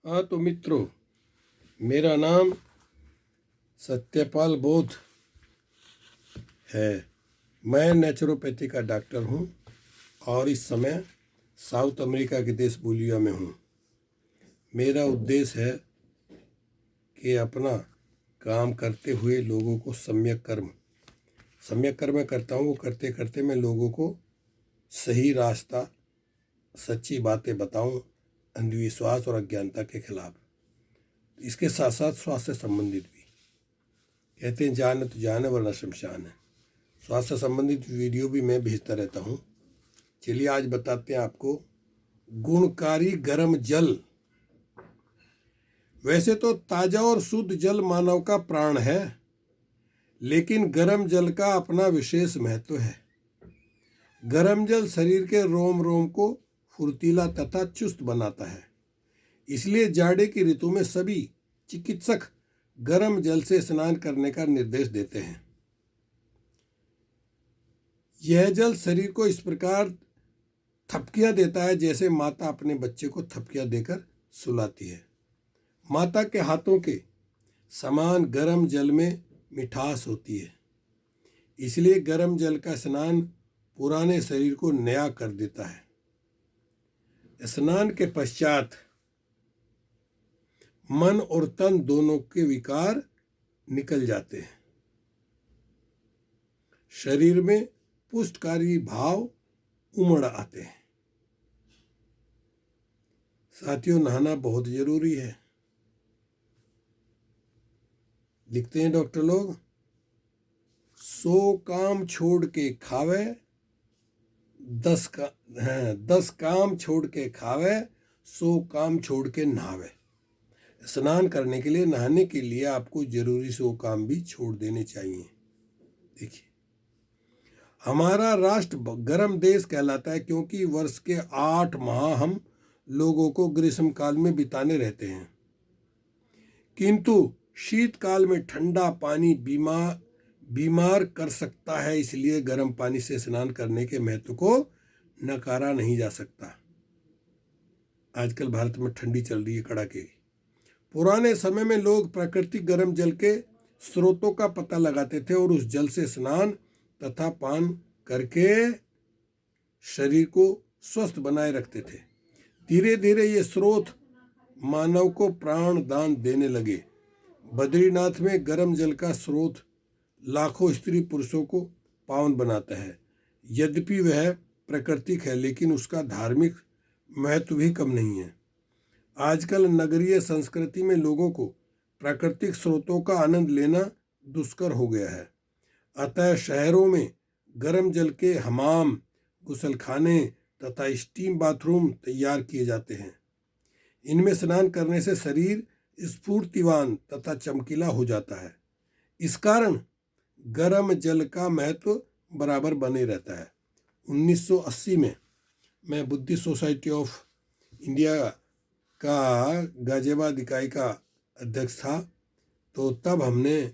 हाँ तो मित्रों, मेरा नाम सत्यपाल बोध है। मैं नेचुरोपैथी का डॉक्टर हूँ और इस समय साउथ अमेरिका के देश बोलिविया में हूँ। मेरा उद्देश्य है कि अपना काम करते हुए लोगों को सम्यक कर्म करता हूँ। वो करते करते मैं लोगों को सही रास्ता, सच्ची बातें बताऊँ, अंधविश्वास और अज्ञानता के खिलाफ। इसके साथ साथ स्वास्थ्य संबंधित भी। कहते हैं जान तो जान है वरना शमशान है। स्वास्थ्य संबंधित वीडियो भी मैं भेजता रहता हूँ। चलिए आज बताते हैं आपको गुणकारी गर्म जल। वैसे तो ताजा और शुद्ध जल मानव का प्राण है, लेकिन गर्म जल का अपना विशेष महत्व है। गर्म जल शरीर के रोम रोम को फुर्तीला तथा चुस्त बनाता है। इसलिए जाड़े की ऋतु में सभी चिकित्सक गर्म जल से स्नान करने का निर्देश देते हैं। यह जल शरीर को इस प्रकार थपकियां देता है जैसे माता अपने बच्चे को थपकियां देकर सुलाती है। माता के हाथों के समान गर्म जल में मिठास होती है। इसलिए गर्म जल का स्नान पुराने शरीर को नया कर देता है। स्नान के पश्चात मन और तन दोनों के विकार निकल जाते हैं। शरीर में पुष्टकारी भाव उमड़ आते हैं। साथियों, नहाना बहुत जरूरी है। लिखते हैं डॉक्टर लोग, 100 काम छोड़ के खावे, 10 काम छोड़ के खावे, 100 काम छोड़ के नहावे। स्नान करने के लिए, नहाने के लिए आपको जरूरी 100 काम भी छोड़ देने चाहिए। देखिए, हमारा राष्ट्र गर्म देश कहलाता है क्योंकि वर्ष के 8 माह हम लोगों को ग्रीष्म काल में बिताने रहते हैं, किंतु शीतकाल में ठंडा पानी बीमार कर सकता है। इसलिए गर्म पानी से स्नान करने के महत्व को नकारा नहीं जा सकता। आजकल भारत में ठंडी चल रही है कड़ाके। पुराने समय में लोग प्राकृतिक गर्म जल के स्रोतों का पता लगाते थे और उस जल से स्नान तथा पान करके शरीर को स्वस्थ बनाए रखते थे। धीरे धीरे ये स्रोत मानव को प्राण दान देने लगे। बद्रीनाथ में गर्म जल का स्रोत लाखों स्त्री पुरुषों को पावन बनाता है। यद्यपि वह प्राकृतिक है, लेकिन उसका धार्मिक महत्व भी कम नहीं है। आजकल नगरीय संस्कृति में लोगों को प्राकृतिक स्रोतों का आनंद लेना दुष्कर हो गया है। अतः शहरों में गर्म जल के हमाम, गुसलखाने तथा स्टीम बाथरूम तैयार किए जाते हैं। इनमें स्नान करने से शरीर स्फूर्तिवान तथा चमकीला हो जाता है। इस कारण गर्म जल का महत्व बराबर बने रहता है। 1980 में मैं बुद्धिस्ट सोसाइटी ऑफ इंडिया का गाजियाबाद इकाई का अध्यक्ष था। तो तब हमने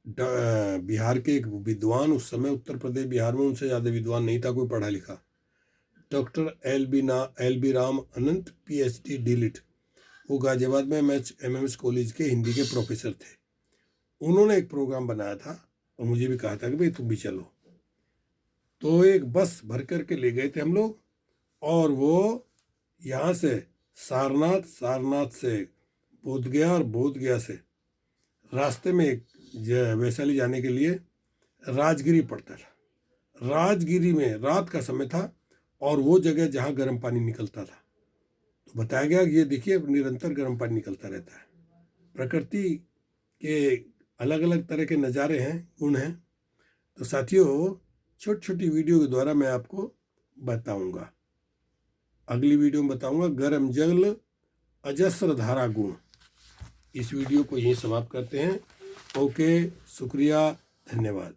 बिहार के एक विद्वान, उस समय उत्तर प्रदेश बिहार में उनसे ज़्यादा विद्वान नहीं था कोई पढ़ा लिखा, डॉक्टर एल बी राम अनंत PhD डीलिट, वो गाजियाबाद में MMS कॉलेज के हिंदी के प्रोफेसर थे। उन्होंने एक प्रोग्राम बनाया था और मुझे भी कहा था कि भाई तुम भी चलो। तो एक बस भर करके ले गए थे हम लोग, और वो यहाँ से सारनाथ से बोधगया और बोधगया से रास्ते में एक वैशाली जाने के लिए राजगिरी पड़ता था। राजगिरी में रात का समय था और वो जगह जहाँ गर्म पानी निकलता था। तो बताया गया कि ये देखिए निरंतर गर्म पानी निकलता रहता है। प्रकृति के अलग अलग तरह के नज़ारे हैं, गुण हैं। तो साथियों, छोटी छोटी वीडियो के द्वारा मैं आपको बताऊंगा। अगली वीडियो में बताऊंगा गर्म जल अजस्र धारा गुण। इस वीडियो को यहीं समाप्त करते हैं। ओके, शुक्रिया, धन्यवाद।